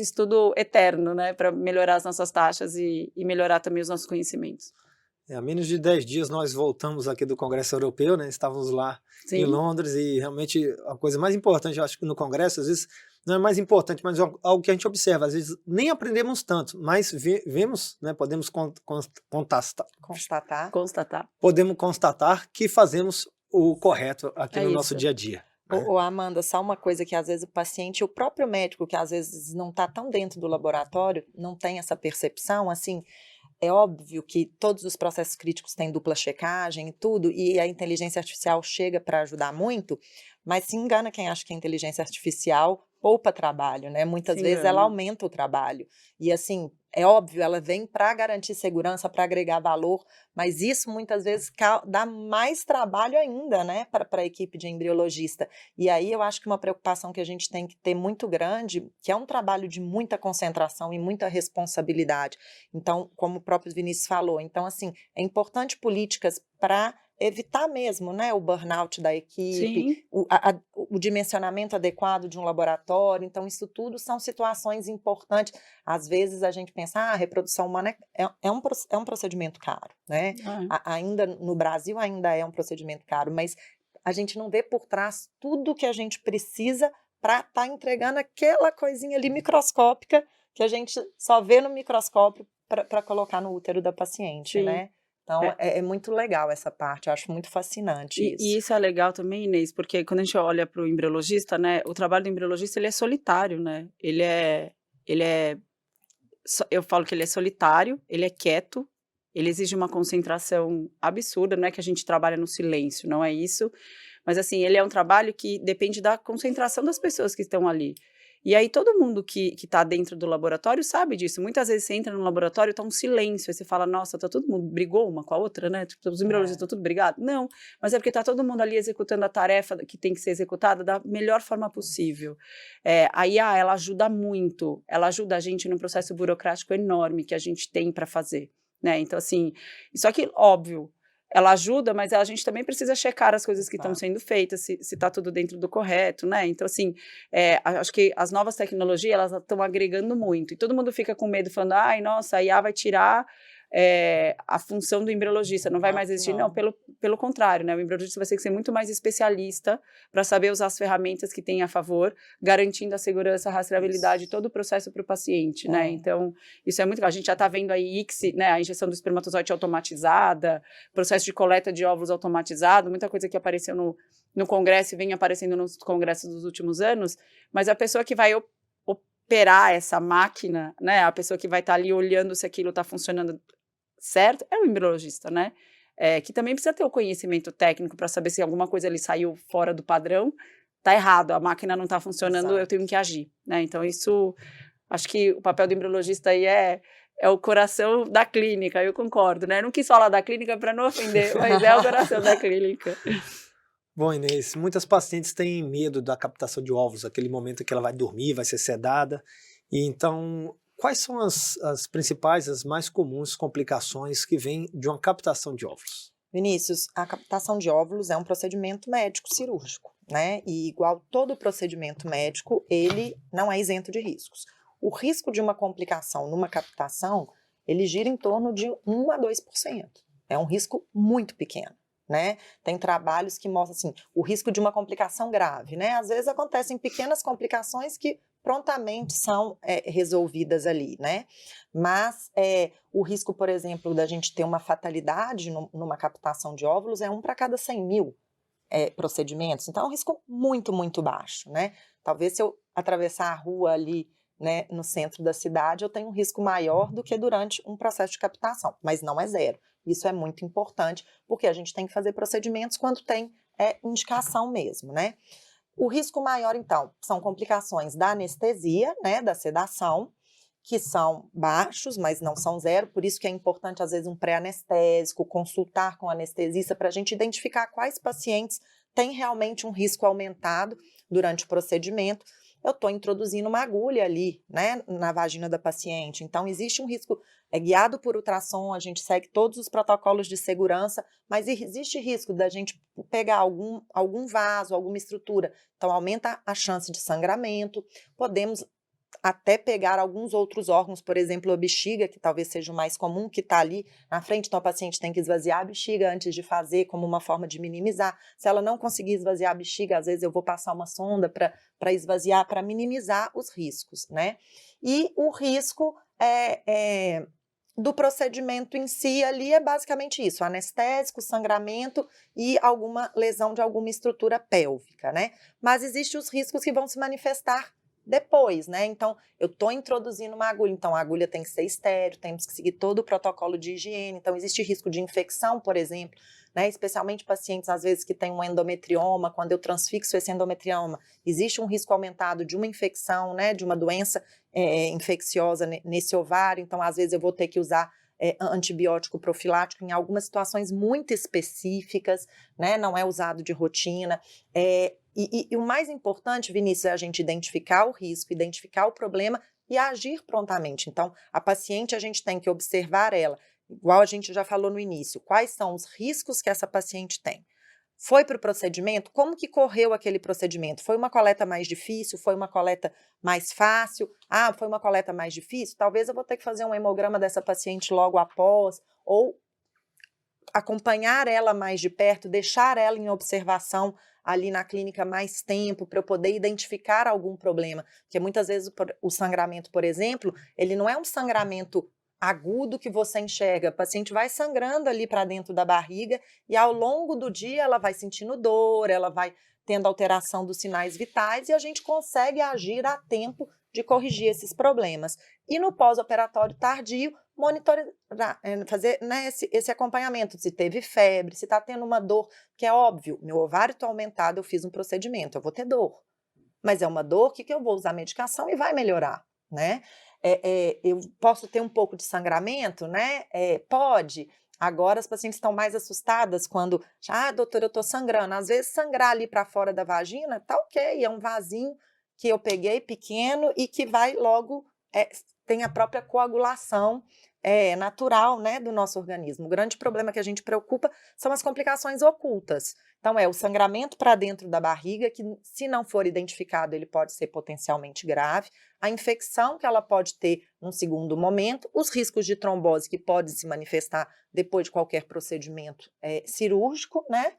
S2: estudo eterno, né? Para melhorar as nossas taxas e melhorar também os nossos conhecimentos.
S1: Há menos de 10 dias nós voltamos aqui do Congresso Europeu, né? Estávamos lá
S2: Sim.
S1: em Londres, e realmente a coisa mais importante, eu acho que no Congresso, às vezes, não é mais importante, mas algo que a gente observa, às vezes nem aprendemos tanto, mas vemos, né? Podemos podemos constatar que fazemos o correto aqui no nosso dia a dia.
S3: Ô, Amanda, só uma coisa que às vezes o paciente, o próprio médico, que às vezes não está tão dentro do laboratório, não tem essa percepção, assim, é óbvio que todos os processos críticos têm dupla checagem e tudo, e a inteligência artificial chega para ajudar muito, mas se engana quem acha que a inteligência artificial poupa trabalho, né? Muitas vezes ela aumenta o trabalho. E assim, é óbvio, ela vem para garantir segurança, para agregar valor, mas isso muitas vezes dá mais trabalho ainda, né, para a equipe de embriologista. E aí eu acho que uma preocupação que a gente tem que ter muito grande, que é um trabalho de muita concentração e muita responsabilidade. Então, como o próprio Vinícius falou, então assim, é importante políticas para evitar mesmo, né, o burnout da equipe, o dimensionamento adequado de um laboratório. Então, isso tudo são situações importantes. Às vezes a gente pensa, a reprodução humana é um procedimento caro, né? Ainda no Brasil ainda é um procedimento caro, mas a gente não vê por trás tudo que a gente precisa para estar entregando aquela coisinha ali microscópica que a gente só vê no microscópio para colocar no útero da paciente, né? Então, é muito legal essa parte, eu acho muito fascinante isso.
S2: E isso é legal também, Inês, porque quando a gente olha para o embriologista, né, o trabalho do embriologista, ele é solitário, né, eu falo que ele é solitário, ele é quieto, ele exige uma concentração absurda, não é que a gente trabalha no silêncio, não é isso, mas assim, ele é um trabalho que depende da concentração das pessoas que estão ali. E aí todo mundo que está dentro do laboratório sabe disso. Muitas vezes você entra no laboratório e está um silêncio, aí você fala, nossa, tá todo mundo brigou uma com a outra, né? Os embriologistas estão tudo brigados. Não, mas é porque está todo mundo ali executando a tarefa que tem que ser executada da melhor forma possível. A IA, ela ajuda muito, ela ajuda a gente num processo burocrático enorme que a gente tem para fazer, né? Então, assim, só que, óbvio, ela ajuda, mas a gente também precisa checar as coisas que estão sendo feitas, se está tudo dentro do correto, né? Então, assim, acho que as novas tecnologias, elas estão agregando muito. E todo mundo fica com medo, falando, ai, nossa, a IA vai tirar a função do embriologista, não vai mais existir. Não, pelo contrário, né? O embriologista vai ter que ser muito mais especialista para saber usar as ferramentas que tem a favor, garantindo a segurança, a rastreabilidade de todo o processo para o paciente, né? Então, isso é muito legal. A gente já está vendo aí ICSI, né? A injeção do espermatozoide automatizada, processo de coleta de óvulos automatizado, muita coisa que apareceu no congresso e vem aparecendo nos congressos dos últimos anos, mas a pessoa que vai operar essa máquina, né? A pessoa que vai estar ali olhando se aquilo está funcionando certo, é o embriologista, né? Que também precisa ter o conhecimento técnico para saber se alguma coisa ali saiu fora do padrão, tá errado, a máquina não está funcionando, eu tenho que agir, né? Então, isso, acho que o papel do embriologista aí é o coração da clínica, eu concordo, né? Eu não quis falar da clínica para não ofender, mas é o coração da clínica.
S1: Bom, Inês, muitas pacientes têm medo da captação de óvulos, aquele momento que ela vai dormir, vai ser sedada, e então... Quais são as principais, as mais comuns complicações que vêm de uma captação de óvulos?
S3: Vinícius, a captação de óvulos é um procedimento médico cirúrgico, né? E igual todo procedimento médico, ele não é isento de riscos. O risco de uma complicação numa captação, ele gira em torno de 1 a 2%. É um risco muito pequeno, né? Tem trabalhos que mostram assim, o risco de uma complicação grave, né? Às vezes acontecem pequenas complicações que prontamente são resolvidas ali, né? Mas o risco, por exemplo, da gente ter uma fatalidade numa captação de óvulos é 1 para cada 100 mil procedimentos. Então, é um risco muito, muito baixo, né? Talvez se eu atravessar a rua ali, né, no centro da cidade, eu tenho um risco maior do que durante um processo de captação, mas não é zero. Isso é muito importante, porque a gente tem que fazer procedimentos quando tem indicação mesmo, né? O risco maior, então, são complicações da anestesia, né, da sedação, que são baixos, mas não são zero, por isso que é importante, às vezes, um pré-anestésico, consultar com o anestesista para a gente identificar quais pacientes têm realmente um risco aumentado durante o procedimento. Eu estou introduzindo uma agulha ali, né, na vagina da paciente, então existe um risco, guiado por ultrassom, a gente segue todos os protocolos de segurança, mas existe risco da gente pegar algum vaso, alguma estrutura, então aumenta a chance de sangramento, podemos até pegar alguns outros órgãos, por exemplo, a bexiga, que talvez seja o mais comum, que está ali na frente, então a paciente tem que esvaziar a bexiga antes de fazer, como uma forma de minimizar. Se ela não conseguir esvaziar a bexiga, às vezes eu vou passar uma sonda para esvaziar, para minimizar os riscos, né? E o risco do procedimento em si ali é basicamente isso, anestésico, sangramento e alguma lesão de alguma estrutura pélvica, né? Mas existem os riscos que vão se manifestar depois, né? Então, eu estou introduzindo uma agulha, então a agulha tem que ser estéril, temos que seguir todo o protocolo de higiene, então existe risco de infecção, por exemplo, né? Especialmente pacientes, às vezes, que têm um endometrioma, quando eu transfixo esse endometrioma, existe um risco aumentado de uma infecção, né? De uma doença infecciosa nesse ovário, então às vezes eu vou ter que usar antibiótico profilático em algumas situações muito específicas, né? Não é usado de rotina, e o mais importante, Vinícius, é a gente identificar o risco, identificar o problema e agir prontamente. Então, a paciente, a gente tem que observar ela, igual a gente já falou no início, quais são os riscos que essa paciente tem. Foi para o procedimento? Como que correu aquele procedimento? Foi uma coleta mais difícil? Foi uma coleta mais fácil? Ah, foi uma coleta mais difícil? Talvez eu vou ter que fazer um hemograma dessa paciente logo após, ou acompanhar ela mais de perto, deixar ela em observação ali na clínica mais tempo, para eu poder identificar algum problema, porque muitas vezes o sangramento, por exemplo, ele não é um sangramento agudo que você enxerga, a paciente vai sangrando ali para dentro da barriga e ao longo do dia ela vai sentindo dor, ela vai tendo alteração dos sinais vitais e a gente consegue agir a tempo de corrigir esses problemas. E no pós-operatório tardio, monitorar, fazer, né, esse acompanhamento, se teve febre, se está tendo uma dor, que é óbvio, meu ovário está aumentado, eu fiz um procedimento, eu vou ter dor. Mas é uma dor que eu vou usar medicação e vai melhorar, né? Eu posso ter um pouco de sangramento, né? Pode. Agora as pacientes estão mais assustadas quando, doutora, eu estou sangrando. Às vezes sangrar ali para fora da vagina, tá ok, é um vasinho que eu peguei pequeno e que vai logo, tem a própria coagulação natural, né, do nosso organismo. O grande problema que a gente preocupa são as complicações ocultas. Então, o sangramento para dentro da barriga, que se não for identificado, ele pode ser potencialmente grave, a infecção que ela pode ter num segundo momento, os riscos de trombose que podem se manifestar depois de qualquer procedimento cirúrgico, né?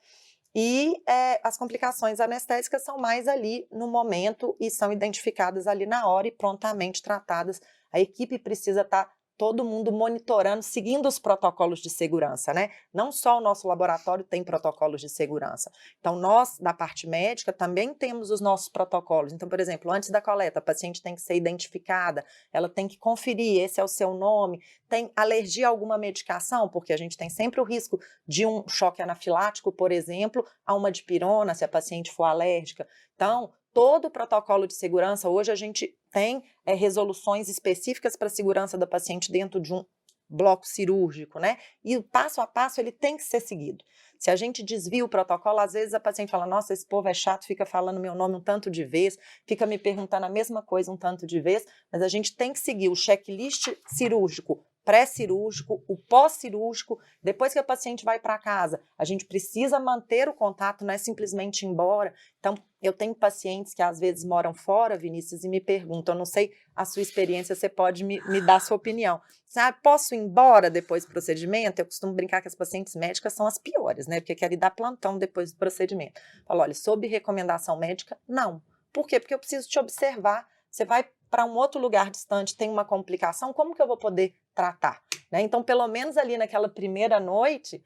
S3: E as complicações anestésicas são mais ali no momento e são identificadas ali na hora e prontamente tratadas. A equipe precisa estar todo mundo monitorando, seguindo os protocolos de segurança, né? Não só o nosso laboratório tem protocolos de segurança. Então, nós, da parte médica, também temos os nossos protocolos. Então, por exemplo, antes da coleta, a paciente tem que ser identificada, ela tem que conferir, esse é o seu nome, tem alergia a alguma medicação, porque a gente tem sempre o risco de um choque anafilático, por exemplo, a uma dipirona, se a paciente for alérgica. Então, todo o protocolo de segurança, hoje a gente tem resoluções específicas para a segurança da paciente dentro de um bloco cirúrgico, né? E o passo a passo ele tem que ser seguido. Se a gente desvia o protocolo, às vezes a paciente fala, nossa, esse povo é chato, fica falando meu nome um tanto de vez, fica me perguntando a mesma coisa um tanto de vez, mas a gente tem que seguir o checklist cirúrgico, pré-cirúrgico, o pós-cirúrgico, depois que a paciente vai para casa, a gente precisa manter o contato, não é simplesmente ir embora. Então, eu tenho pacientes que às vezes moram fora, Vinícius, e me perguntam, eu não sei a sua experiência, você pode me dar a sua opinião. Sabe, posso ir embora depois do procedimento? Eu costumo brincar que as pacientes médicas são as piores, né? Porque querem dar plantão depois do procedimento. Falo, olha, sob recomendação médica, não. Por quê? Porque eu preciso te observar. você vai para um outro lugar distante, tem uma complicação, como que eu vou poder tratar? Né? Então, pelo menos ali naquela primeira noite,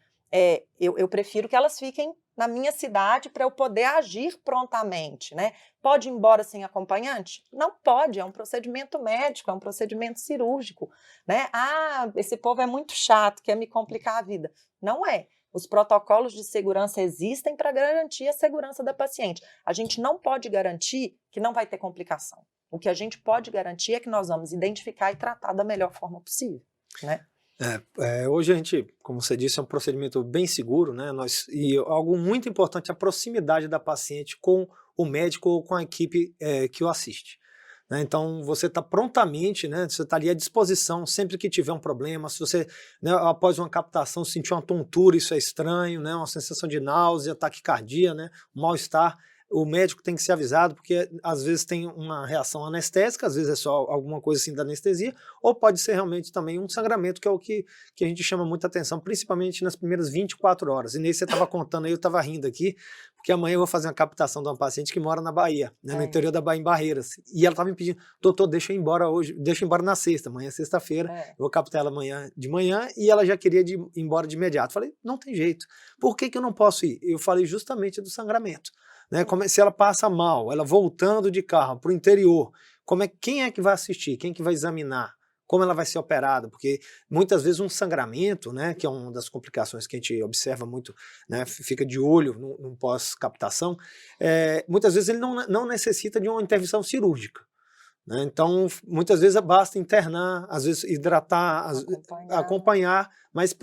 S3: eu prefiro que elas fiquem na minha cidade para eu poder agir prontamente, né? Pode ir embora sem acompanhante? Não pode, é um procedimento médico, é um procedimento cirúrgico, né? Ah, esse povo é muito chato, quer me complicar a vida. Não é. Os protocolos de segurança existem para garantir a segurança da paciente. A gente não pode garantir que não vai ter complicação. O que a gente pode garantir é que nós vamos identificar e tratar da melhor forma possível, né?
S1: Hoje a gente, como você disse, é um procedimento bem seguro, né? E algo muito importante, a proximidade da paciente com o médico ou com a equipe que o assiste. Né? Então você está prontamente, né? Você está ali à disposição sempre que tiver um problema. Se você, né, após uma captação, sentir uma tontura, isso é estranho, né? Uma sensação de náusea, taquicardia, né? Um mal-estar. O médico tem que ser avisado, porque às vezes tem uma reação anestésica, às vezes é só alguma coisa assim da anestesia, ou pode ser realmente também um sangramento, que é o que a gente chama muita atenção, principalmente nas primeiras 24 horas. E nesse você estava contando aí, eu estava rindo aqui, porque amanhã eu vou fazer uma captação de uma paciente que mora na Bahia, né, no interior da Bahia, em Barreiras. E ela estava me pedindo, doutor, deixa eu ir embora hoje, deixa eu ir embora na sexta, amanhã é sexta-feira, eu vou captar ela amanhã de manhã, e ela já queria ir embora de imediato. Falei, não tem jeito. Por que eu não posso ir? Eu falei justamente do sangramento. Né, se ela passa mal, ela voltando de carro para o interior, quem é que vai assistir, quem é que vai examinar, como ela vai ser operada, porque muitas vezes um sangramento, né, que é uma das complicações que a gente observa muito, né, fica de olho no pós-captação, muitas vezes ele não necessita de uma intervenção cirúrgica. Né? Então, muitas vezes basta internar, às vezes hidratar, acompanhar, mas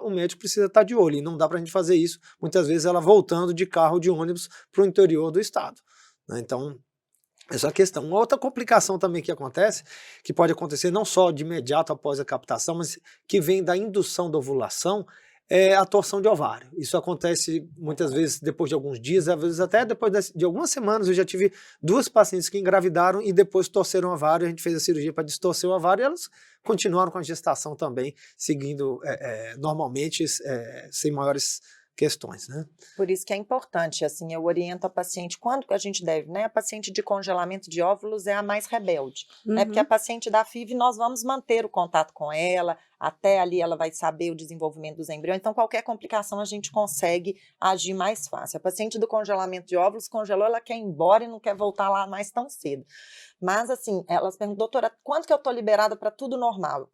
S1: o médico precisa estar de olho, e não dá para a gente fazer isso, muitas vezes ela voltando de carro, de ônibus, para o interior do estado. Né? Então, essa é a questão. Uma outra complicação também que acontece, que pode acontecer não só de imediato após a captação, mas que vem da indução da ovulação, é a torção de ovário. Isso acontece muitas vezes depois de alguns dias, às vezes até depois de algumas semanas. Eu já tive 2 pacientes que engravidaram e depois torceram o ovário, a gente fez a cirurgia para distorcer o ovário e elas continuaram com a gestação também, seguindo normalmente, sem maiores questões, né?
S3: Por isso que é importante, assim, eu oriento a paciente, quando que a gente deve, né? A paciente de congelamento de óvulos é a mais rebelde, né? Porque a paciente da FIV, nós vamos manter o contato com ela, até ali ela vai saber o desenvolvimento dos embriões, então qualquer complicação a gente consegue agir mais fácil. A paciente do congelamento de óvulos congelou, ela quer ir embora e não quer voltar lá mais tão cedo. Mas assim, elas perguntam, doutora, quando que eu tô liberada para tudo normal?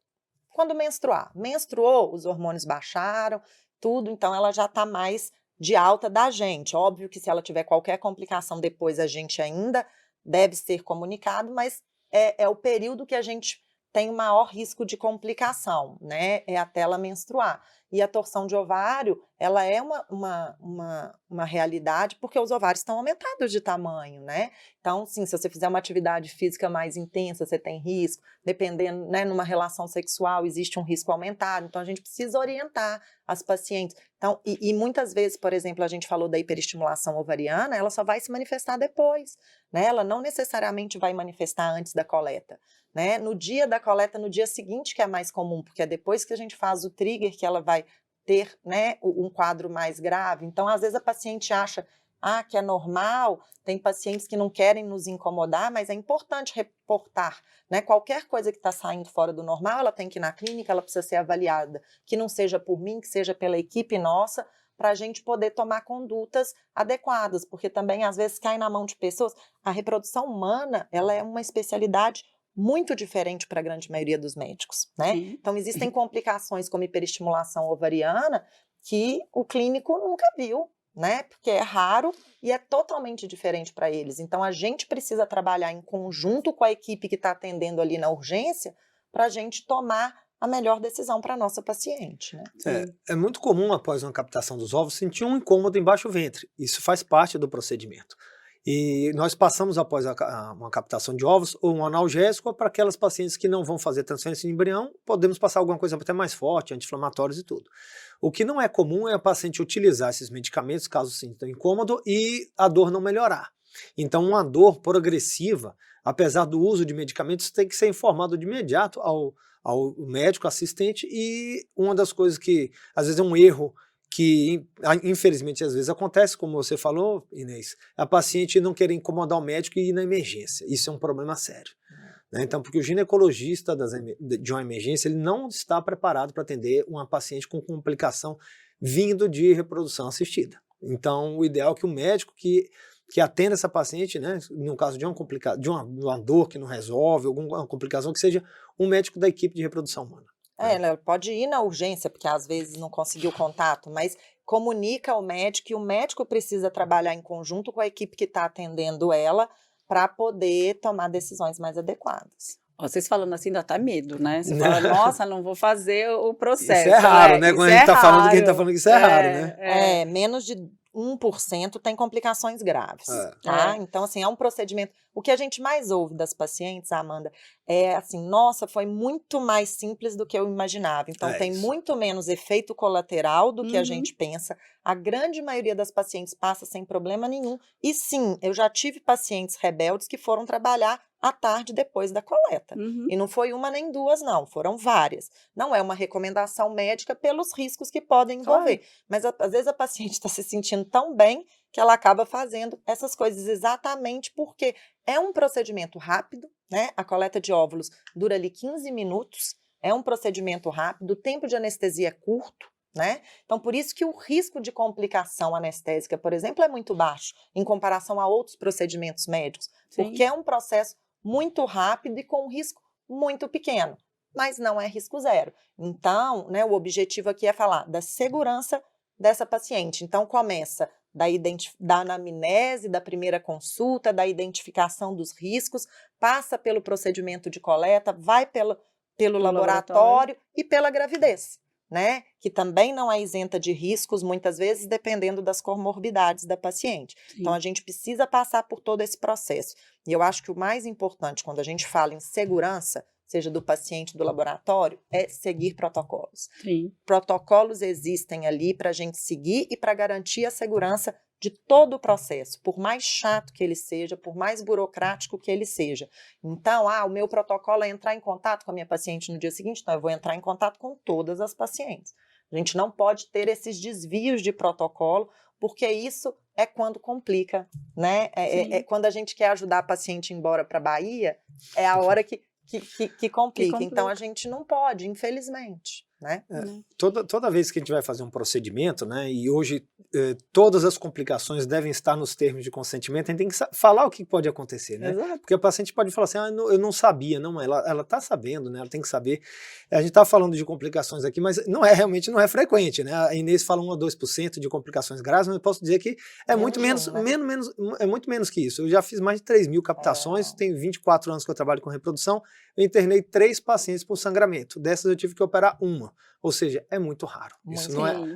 S3: Quando menstruar. Menstruou, os hormônios baixaram, tudo, então ela já está mais de alta da gente. Óbvio que se ela tiver qualquer complicação depois, a gente ainda deve ser comunicado, mas é o período que a gente tem o maior risco de complicação, né? É até ela menstruar. E a torção de ovário, ela é uma realidade porque os ovários estão aumentados de tamanho, né? Então, sim, se você fizer uma atividade física mais intensa, você tem risco. Dependendo, né, numa relação sexual, existe um risco aumentado. Então, a gente precisa orientar as pacientes. Então, e muitas vezes, por exemplo, a gente falou da hiperestimulação ovariana, ela só vai se manifestar depois, né? Ela não necessariamente vai manifestar antes da coleta. Né? No dia da coleta, no dia seguinte, que é mais comum, porque é depois que a gente faz o trigger que ela vai ter, né, um quadro mais grave. Então, às vezes a paciente acha que é normal, tem pacientes que não querem nos incomodar, mas é importante reportar, né? Qualquer coisa que está saindo fora do normal, ela tem que ir na clínica, ela precisa ser avaliada, que não seja por mim, que seja pela equipe nossa, para a gente poder tomar condutas adequadas, porque também às vezes cai na mão de pessoas. A reprodução humana, ela é uma especialidade muito diferente para a grande maioria dos médicos, né?
S2: Sim.
S3: Então, existem complicações como hiperestimulação ovariana que o clínico nunca viu, né? Porque é raro e é totalmente diferente para eles. Então, a gente precisa trabalhar em conjunto com a equipe que está atendendo ali na urgência para a gente tomar a melhor decisão para a nossa paciente, né?
S1: É muito comum, após uma captação dos ovos, sentir um incômodo embaixo do ventre. Isso faz parte do procedimento. E nós passamos, após uma captação de ovos, ou um analgésico, para aquelas pacientes que não vão fazer transferência de embrião, podemos passar alguma coisa até mais forte, anti-inflamatórios e tudo. O que não é comum é a paciente utilizar esses medicamentos, caso sinta incômodo, e a dor não melhorar. Então, uma dor progressiva, apesar do uso de medicamentos, tem que ser informado de imediato ao médico assistente. E uma das coisas que, às vezes, é um erro que infelizmente às vezes acontece, como você falou, Inês, a paciente não querer incomodar o médico e ir na emergência. Isso é um problema sério. né? Então, porque o ginecologista de uma emergência, ele não está preparado para atender uma paciente com complicação vindo de reprodução assistida. Então, o ideal é que o médico que atenda essa paciente, né, no caso de uma dor que não resolve, alguma complicação, que seja um médico da equipe de reprodução humana.
S3: Ela pode ir na urgência, porque às vezes não conseguiu contato, mas comunica ao médico, e o médico precisa trabalhar em conjunto com a equipe que está atendendo ela para poder tomar decisões mais adequadas.
S2: Vocês falando assim dá até medo, né? Você fala, nossa, não vou fazer o processo.
S1: Isso é raro, né? Quando a gente tá falando, que a gente tá falando que isso é raro, né?
S3: Menos de 1% tem complicações graves, tá? Então, assim, é um procedimento... O que a gente mais ouve das pacientes, Amanda, é assim, nossa, foi muito mais simples do que eu imaginava. Então, tem muito menos efeito colateral do que a gente pensa. A grande maioria das pacientes passa sem problema nenhum. E sim, eu já tive pacientes rebeldes que foram trabalhar à tarde depois da coleta. E não foi uma nem duas, não. Foram várias. Não é uma recomendação médica pelos riscos que podem envolver. Mas, às vezes, a paciente está se sentindo tão bem que ela acaba fazendo essas coisas exatamente porque é um procedimento rápido, né? A coleta de óvulos dura ali 15 minutos, é um procedimento rápido, o tempo de anestesia é curto, né? Então, por isso que o risco de complicação anestésica, por exemplo, é muito baixo em comparação a outros procedimentos médicos, porque é um processo muito rápido e com um risco muito pequeno, mas não é risco zero. Então, né, o objetivo aqui é falar da segurança dessa paciente. Então, começa da anamnese, da primeira consulta, da identificação dos riscos, passa pelo procedimento de coleta, vai pelo laboratório e pela gravidez, né? Que também não é isenta de riscos, muitas vezes, dependendo das comorbidades da paciente. Sim. Então, a gente precisa passar por todo esse processo. E eu acho que o mais importante, quando a gente fala em segurança, seja do paciente, do laboratório, é seguir protocolos.
S2: Sim.
S3: Protocolos existem ali para a gente seguir e para garantir a segurança de todo o processo, por mais chato que ele seja, por mais burocrático que ele seja. Então, o meu protocolo é entrar em contato com a minha paciente no dia seguinte, então eu vou entrar em contato com todas as pacientes. A gente não pode ter esses desvios de protocolo, porque isso é quando complica, né? Quando a gente quer ajudar a paciente a ir embora para a Bahia, é a hora que complica. Então, a gente não pode, infelizmente, né?
S1: Toda vez que a gente vai fazer um procedimento, né, e hoje todas as complicações devem estar nos termos de consentimento, a gente tem que falar o que pode acontecer, né?
S2: Exato.
S1: Porque a paciente pode falar assim, eu não sabia, não, ela tá sabendo, né, ela tem que saber. A gente tá falando de complicações aqui, mas realmente não é frequente, né? A Inês fala 1 a 2% de complicações graves, mas eu posso dizer que é muito menos, é muito menos que isso. Eu já fiz mais de 3.000 captações, tenho 24 anos que eu trabalho com reprodução, eu internei 3 pacientes por sangramento. Dessas eu tive que operar 1. Ou seja, é muito raro. Isso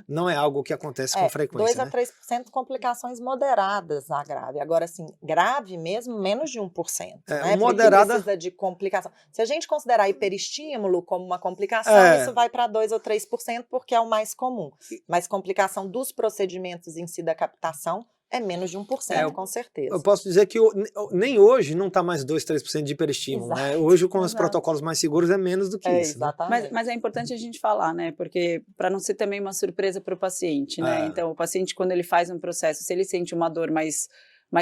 S1: não é algo que acontece com frequência.
S3: 2 a 3% de complicações moderadas na grave. Agora, assim, grave mesmo, menos de 1%. Né?
S1: Moderada...
S3: precisa de complicação. Se a gente considerar hiperestímulo como uma complicação, isso vai para 2 ou 3%, porque é o mais comum. Mas complicação dos procedimentos em si da captação é menos de 1%, com certeza.
S1: Eu posso dizer que nem hoje não está mais 2, 3% de hiperestímulo. Né? Hoje, com os protocolos mais seguros, é menos do que isso.
S3: Exatamente.
S2: Né? Mas é importante a gente falar, né? Porque para não ser também uma surpresa para o paciente, né? Então, o paciente, quando ele faz um processo, se ele sente uma dor mais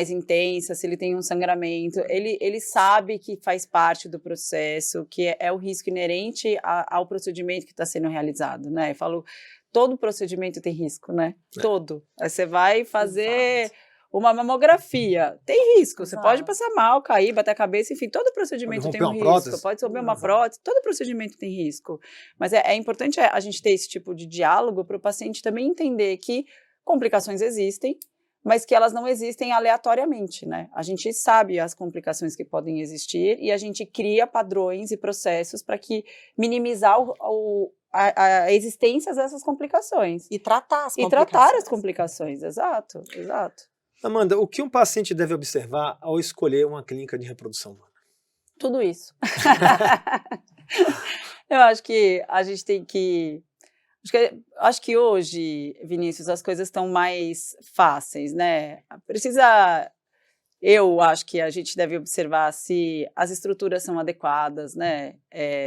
S2: intensa, se ele tem um sangramento, ele sabe que faz parte do processo, que é o risco inerente ao procedimento que está sendo realizado, né? Eu falo, todo procedimento tem risco, né? Todo. Aí você vai fazer uma mamografia, tem risco. Você pode passar mal, cair, bater a cabeça, enfim, todo procedimento tem um risco. Pode romper uma prótese, todo procedimento tem risco. Mas é importante a gente ter esse tipo de diálogo para o paciente também entender que complicações existem, mas que elas não existem aleatoriamente, né? A gente sabe as complicações que podem existir e a gente cria padrões e processos para que minimizar a existência dessas complicações.
S3: E tratar as complicações.
S2: Exato.
S1: Amanda, o que um paciente deve observar ao escolher uma clínica de reprodução humana?
S2: Tudo isso. Eu acho que a gente tem que... Acho que hoje, Vinícius, as coisas estão mais fáceis, né? Precisa Eu acho que a gente deve observar se as estruturas são adequadas, né?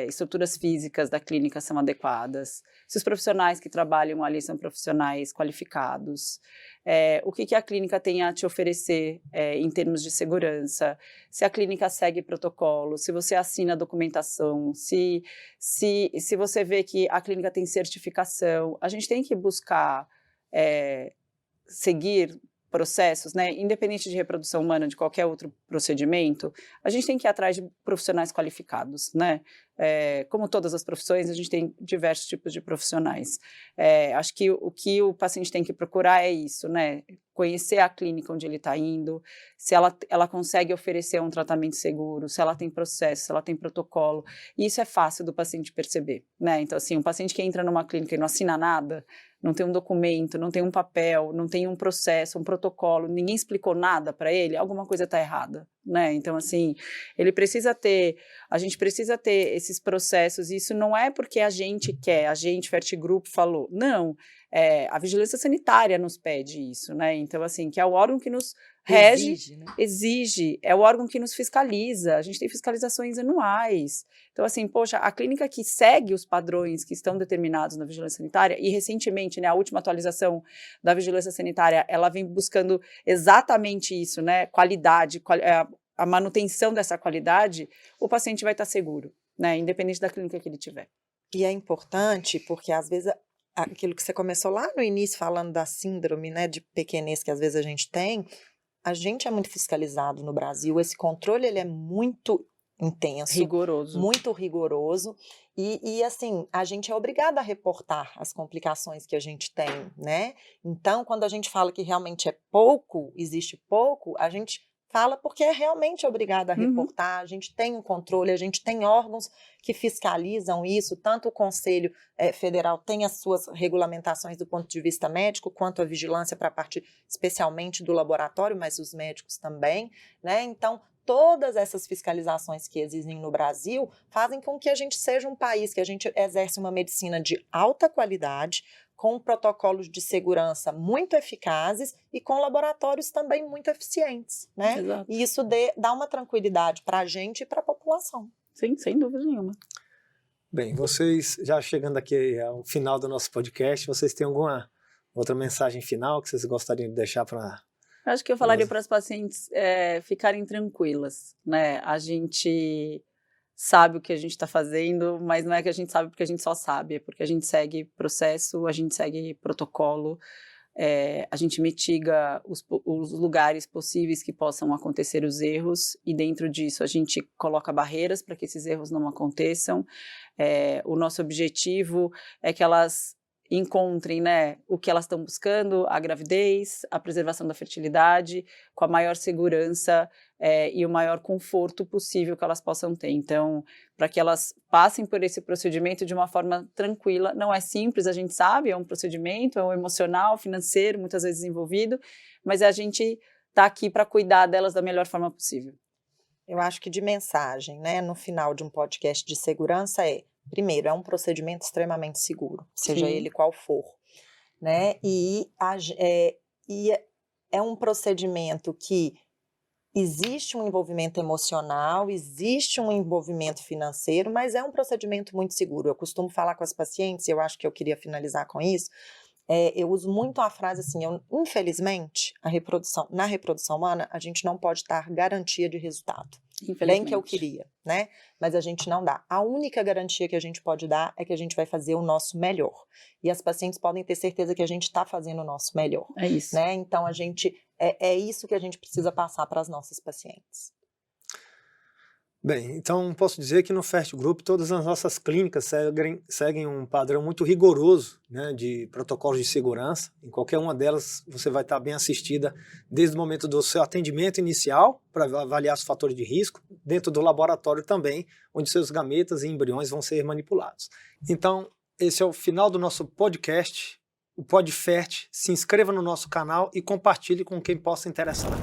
S2: Estruturas físicas da clínica são adequadas, se os profissionais que trabalham ali são profissionais qualificados, o que a clínica tem a te oferecer em termos de segurança, se a clínica segue protocolo, se você assina a documentação, se você vê que a clínica tem certificação. A gente tem que buscar seguir processos, né, independente de reprodução humana, de qualquer outro procedimento, a gente tem que ir atrás de profissionais qualificados, né, como todas as profissões, a gente tem diversos tipos de profissionais. Acho que o paciente tem que procurar é isso, né, conhecer a clínica onde ele está indo, se ela consegue oferecer um tratamento seguro, se ela tem processo, se ela tem protocolo, e isso é fácil do paciente perceber, né, então assim, um paciente que entra numa clínica e não assina nada, não tem um documento, não tem um papel, não tem um processo, um protocolo, ninguém explicou nada para ele, alguma coisa está errada, né? Então, assim, a gente precisa ter esses processos, e isso não é porque a gente quer, a gente, FertGroup, falou, não, a vigilância sanitária nos pede isso, né? Então, assim, que é o órgão que nos rege, exige, é o órgão que nos fiscaliza, a gente tem fiscalizações anuais. Então, assim, poxa, a clínica que segue os padrões que estão determinados na vigilância sanitária, e recentemente, né, a última atualização da vigilância sanitária, ela vem buscando exatamente isso, né, qualidade, a manutenção dessa qualidade, o paciente vai estar seguro, né, independente da clínica que ele tiver.
S3: E é importante porque, às vezes, aquilo que você começou lá no início, falando da síndrome, né, de pequenez que às vezes a gente tem, a gente é muito fiscalizado no Brasil, esse controle ele é muito intenso, muito rigoroso, e assim, a gente é obrigado a reportar as complicações que a gente tem, né? Então, quando a gente fala que realmente é pouco, existe pouco, a gente fala porque é realmente obrigado a reportar, a gente tem um controle, a gente tem órgãos que fiscalizam isso, tanto o Conselho Federal tem as suas regulamentações do ponto de vista médico, quanto a vigilância para a parte especialmente do laboratório, mas os médicos também, né? Então, todas essas fiscalizações que existem no Brasil fazem com que a gente seja um país que a gente exerce uma medicina de alta qualidade, com protocolos de segurança muito eficazes e com laboratórios também muito eficientes, né?
S2: Exato.
S3: E isso dá uma tranquilidade para a gente e para a população.
S2: Sim, sem dúvida nenhuma.
S1: Bem, vocês, já chegando aqui ao final do nosso podcast, vocês têm alguma outra mensagem final que vocês gostariam de deixar para...
S2: Acho que eu falaria para as pacientes ficarem tranquilas, né? A gente sabe o que a gente está fazendo, mas não é que a gente sabe porque a gente só sabe, é porque a gente segue processo, a gente segue protocolo, a gente mitiga os lugares possíveis que possam acontecer os erros, e dentro disso a gente coloca barreiras para que esses erros não aconteçam. O nosso objetivo é que elas encontrem, né, o que elas estão buscando, a gravidez, a preservação da fertilidade, com a maior segurança e o maior conforto possível que elas possam ter. Então, para que elas passem por esse procedimento de uma forma tranquila, não é simples, a gente sabe, é um procedimento, é um emocional, financeiro, muitas vezes envolvido, mas a gente está aqui para cuidar delas da melhor forma possível.
S3: Eu acho que de mensagem, né, no final de um podcast de segurança primeiro, é um procedimento extremamente seguro, seja ele qual for, né? E é um procedimento que existe um envolvimento emocional, existe um envolvimento financeiro, mas é um procedimento muito seguro. Eu costumo falar com as pacientes, e eu acho que eu queria finalizar com isso, eu uso muito a frase assim, infelizmente, na reprodução humana, a gente não pode dar garantia de resultado. Bem que eu queria, né? Mas a gente não dá. A única garantia que a gente pode dar é que a gente vai fazer o nosso melhor. E as pacientes podem ter certeza que a gente está fazendo o nosso melhor.
S2: É isso.
S3: Né? Então, a gente é isso que a gente precisa passar para as nossas pacientes.
S1: Bem, então posso dizer que no FertGroup todas as nossas clínicas seguem um padrão muito rigoroso, né, de protocolos de segurança. Em qualquer uma delas você vai estar bem assistida desde o momento do seu atendimento inicial, para avaliar os fatores de risco, dentro do laboratório também, onde seus gametas e embriões vão ser manipulados. Então, esse é o final do nosso podcast, o PodFert. Se inscreva no nosso canal e compartilhe com quem possa interessar.